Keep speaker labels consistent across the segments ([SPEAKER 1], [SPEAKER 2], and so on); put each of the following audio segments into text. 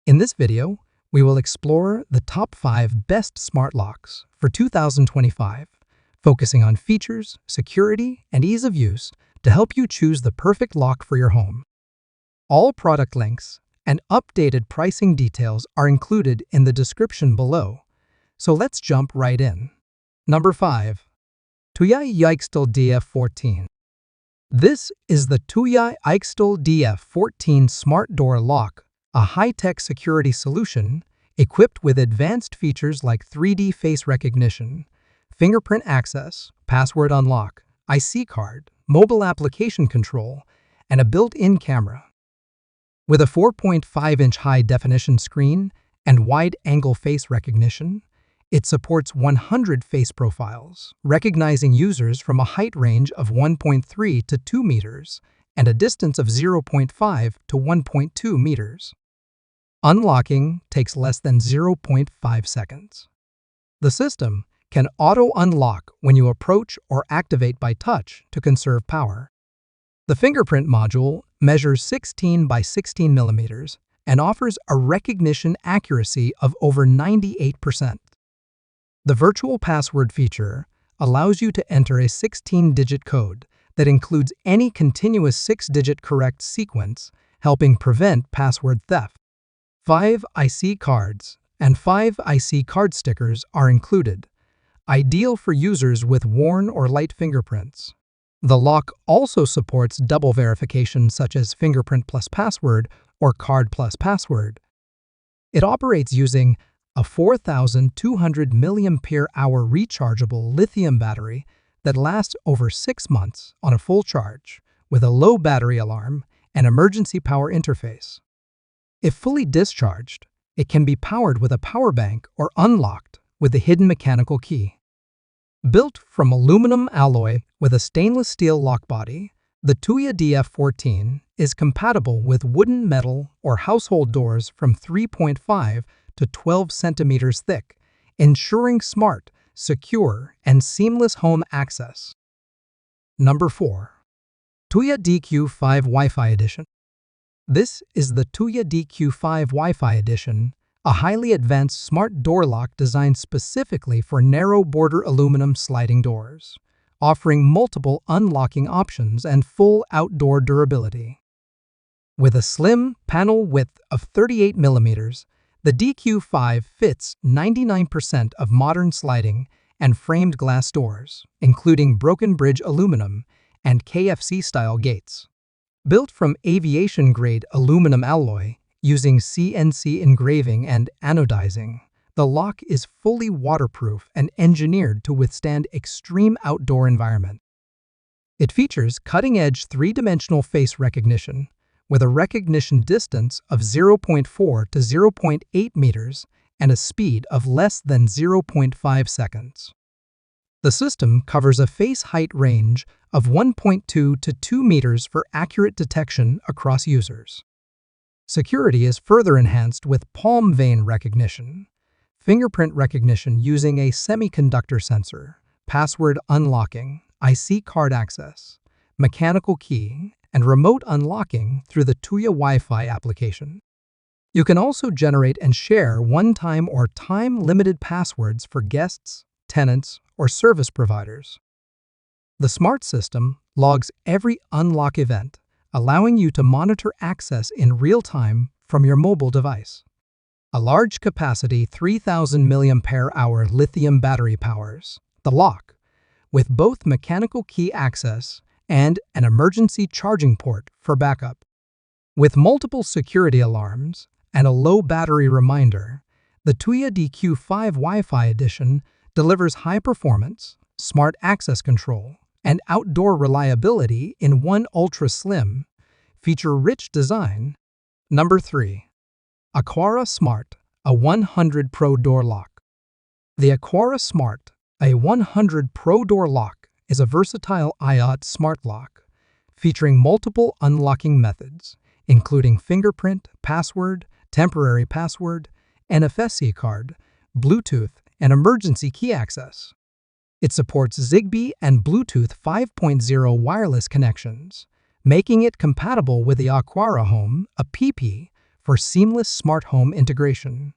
[SPEAKER 1] In this video, we will explore the top 5 best smart locks for 2025, focusing on features, security, and ease of use to help you choose the perfect lock for your home. All product links and updated pricing details are included in the description below, so let's jump right in. Number 5. Tuya YKESDL DF14. This is the Tuya YKESDL DF14 Smart Door Lock, a high-tech security solution equipped with advanced features like 3D face recognition, fingerprint access, password unlock, IC card, mobile application control, and a built-in camera. With a 4.5-inch high-definition screen and wide-angle face recognition, it supports 100 face profiles, recognizing users from a height range of 1.3 to 2 meters and a distance of 0.5 to 1.2 meters. Unlocking takes less than 0.5 seconds. The system can auto-unlock when you approach or activate by touch to conserve power. The fingerprint module measures 16 by 16 millimeters and offers a recognition accuracy of over 98%. The virtual password feature allows you to enter a 16-digit code that includes any continuous 6-digit correct sequence, helping prevent password theft. 5 IC cards and 5 IC card stickers are included, ideal for users with worn or light fingerprints. The lock also supports double verification such as fingerprint plus password or card plus password. It operates using a 4,200 mAh rechargeable lithium battery that lasts over 6 months on a full charge, with a low battery alarm and emergency power interface. If fully discharged, it can be powered with a power bank or unlocked with a hidden mechanical key. Built from aluminum alloy with a stainless steel lock body, the Tuya DF14 is compatible with wooden, metal, or household doors from 3.5 to 12 centimeters thick, ensuring smart, secure, and seamless home access. Number 4. Tuya DQ5 WiFi Edition. This is the Tuya DQ5 WiFi Edition, a highly advanced smart door lock designed specifically for narrow border aluminum sliding doors, offering multiple unlocking options and full outdoor durability. With a slim panel width of 38 millimeters, the DQ5 fits 99% of modern sliding and framed glass doors, including broken bridge aluminum and KFC-style gates. Built from aviation-grade aluminum alloy using CNC engraving and anodizing, the lock is fully waterproof and engineered to withstand extreme outdoor environments. It features cutting-edge 3-dimensional face recognition, with a recognition distance of 0.4 to 0.8 meters and a speed of less than 0.5 seconds. The system covers a face height range of 1.2 to 2 meters for accurate detection across users. Security is further enhanced with palm vein recognition, fingerprint recognition using a semiconductor sensor, password unlocking, IC card access, mechanical key, and remote unlocking through the Tuya Wi-Fi application. You can also generate and share one-time or time-limited passwords for guests, tenants, or service providers. The smart system logs every unlock event, allowing you to monitor access in real time from your mobile device. A large-capacity 3,000 mAh lithium battery powers the lock, with both mechanical key access and an emergency charging port for backup. With multiple security alarms and a low battery reminder, the Tuya DQ5 Wi-Fi Edition delivers high performance, smart access control, and outdoor reliability in one ultra-slim, feature-rich design. Number 3. Aqara Smart, a 100 Pro Door Lock. The Aqara Smart, a 100 Pro Door Lock, is a versatile IoT smart lock featuring multiple unlocking methods, including fingerprint, password, temporary password, NFC card, Bluetooth, and emergency key access. It supports Zigbee and Bluetooth 5.0 wireless connections, making it compatible with the Aqara Home, a PP, for seamless smart home integration.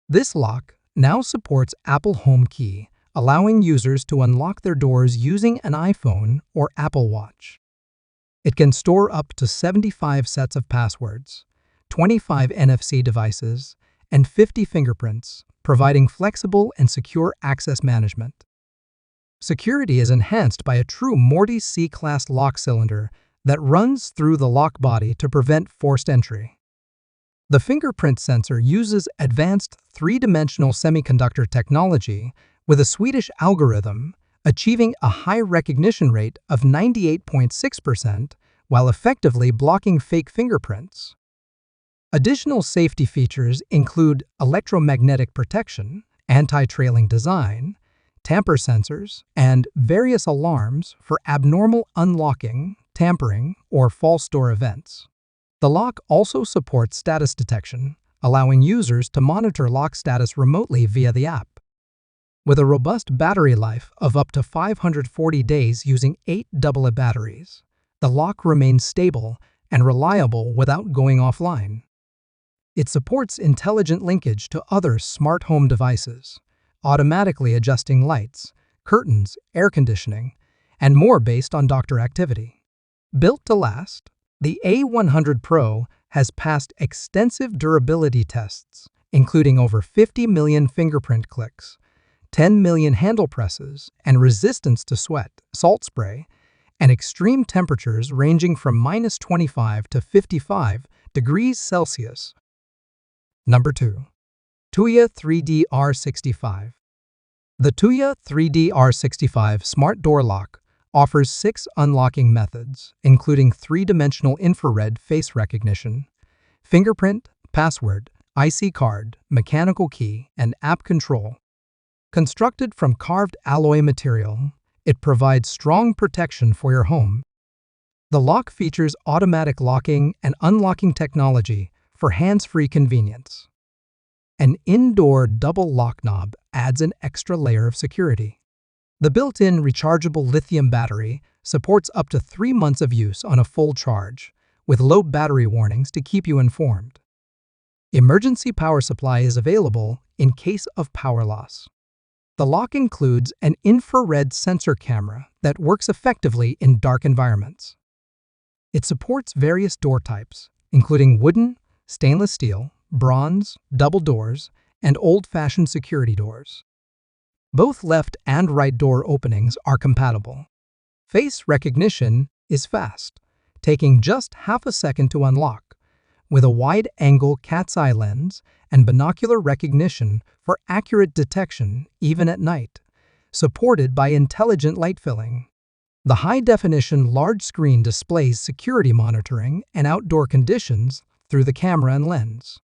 [SPEAKER 1] This lock now supports Apple Home Key, allowing users to unlock their doors using an iPhone or Apple Watch. It can store up to 75 sets of passwords, 25 NFC devices, and 50 fingerprints, providing flexible and secure access management. Security is enhanced by a true Morty's C-class lock cylinder that runs through the lock body to prevent forced entry. The fingerprint sensor uses advanced three-dimensional semiconductor technology with a Swedish algorithm, achieving a high recognition rate of 98.6% while effectively blocking fake fingerprints. Additional safety features include electromagnetic protection, anti-trailing design, tamper sensors, and various alarms for abnormal unlocking, tampering, or false door events. The lock also supports status detection, allowing users to monitor lock status remotely via the app. With a robust battery life of up to 540 days using 8 AA batteries, the lock remains stable and reliable without going offline. It supports intelligent linkage to other smart home devices, automatically adjusting lights, curtains, air conditioning, and more based on doctor activity. Built to last, the A100 Pro has passed extensive durability tests, including over 50 million fingerprint clicks, 10 million handle presses, and resistance to sweat, salt spray, and extreme temperatures ranging from -25 to 55 degrees Celsius. Number 2. Tuya DQ5. The Tuya DQ5 Smart Door Lock offers 6 unlocking methods, including 3-dimensional infrared face recognition, fingerprint, password, IC card, mechanical key, and app control. Constructed from carved alloy material, it provides strong protection for your home. The lock features automatic locking and unlocking technology for hands-free convenience. An indoor double lock knob adds an extra layer of security. The built-in rechargeable lithium battery supports up to 3 months of use on a full charge, with low battery warnings to keep you informed. Emergency power supply is available in case of power loss. The lock includes an infrared sensor camera that works effectively in dark environments. It supports various door types, including wooden, stainless steel, bronze, double doors, and old-fashioned security doors. Both left and right door openings are compatible. Face recognition is fast, taking just half a second to unlock, with a wide-angle cat's eye lens and binocular recognition for accurate detection even at night, supported by intelligent light filling. The high-definition large screen displays security monitoring and outdoor conditions through the camera and lens.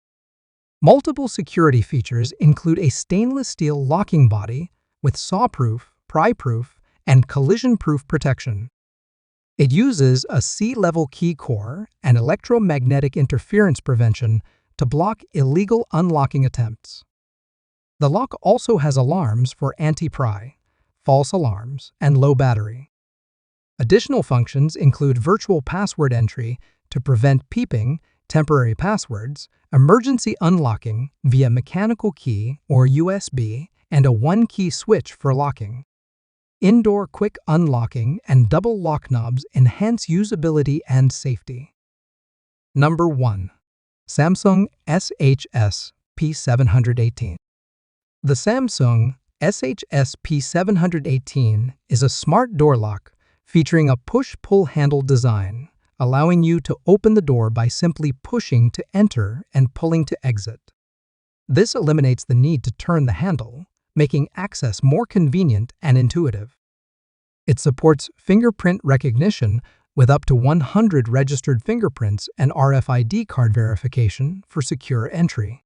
[SPEAKER 1] Multiple security features include a stainless steel locking body with saw-proof, pry-proof, and collision-proof protection. It uses a C-level key core and electromagnetic interference prevention to block illegal unlocking attempts. The lock also has alarms for anti-pry, false alarms, and low battery. Additional functions include virtual password entry to prevent peeping, temporary passwords, emergency unlocking via mechanical key or USB, and a one-key switch for locking. Indoor quick unlocking and double lock knobs enhance usability and safety. Number 1. Samsung SHS P718. The Samsung SHS P718 is a smart door lock featuring a push-pull handle design, allowing you to open the door by simply pushing to enter and pulling to exit. This eliminates the need to turn the handle, making access more convenient and intuitive. It supports fingerprint recognition with up to 100 registered fingerprints and RFID card verification for secure entry.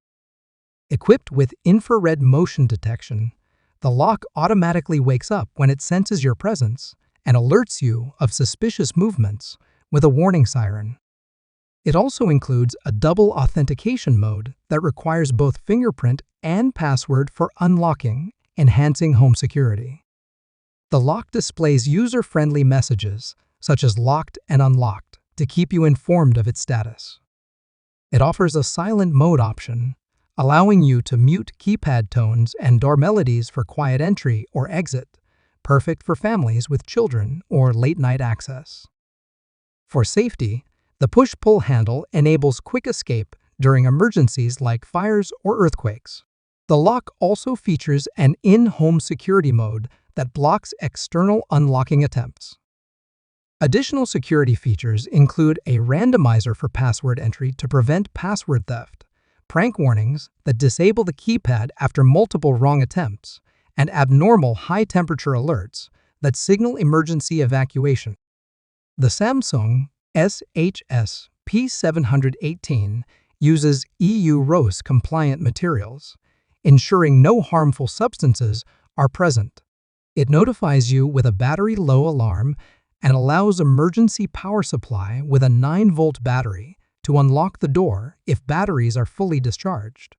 [SPEAKER 1] Equipped with infrared motion detection, the lock automatically wakes up when it senses your presence and alerts you of suspicious movements with a warning siren. It also includes a double authentication mode that requires both fingerprint and password for unlocking, enhancing home security. The lock displays user-friendly messages, such as locked and unlocked, to keep you informed of its status. It offers a silent mode option, allowing you to mute keypad tones and door melodies for quiet entry or exit, perfect for families with children or late-night access. For safety, the push-pull handle enables quick escape during emergencies like fires or earthquakes. The lock also features an in-home security mode that blocks external unlocking attempts. Additional security features include a randomizer for password entry to prevent password theft, prank warnings that disable the keypad after multiple wrong attempts, and abnormal high-temperature alerts that signal emergency evacuation. The Samsung SHS P718 uses EU RoHS-compliant materials, ensuring no harmful substances are present. It notifies you with a battery-low alarm and allows emergency power supply with a 9-volt battery to unlock the door if batteries are fully discharged.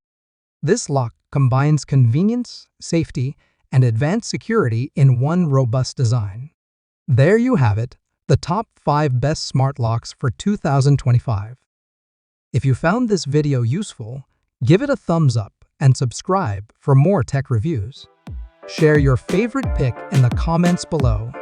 [SPEAKER 1] This lock combines convenience, safety, and advanced security in one robust design. There you have it, the top 5 best smart locks for 2025. If you found this video useful, give it a thumbs up and subscribe for more tech reviews. Share your favorite pick in the comments below.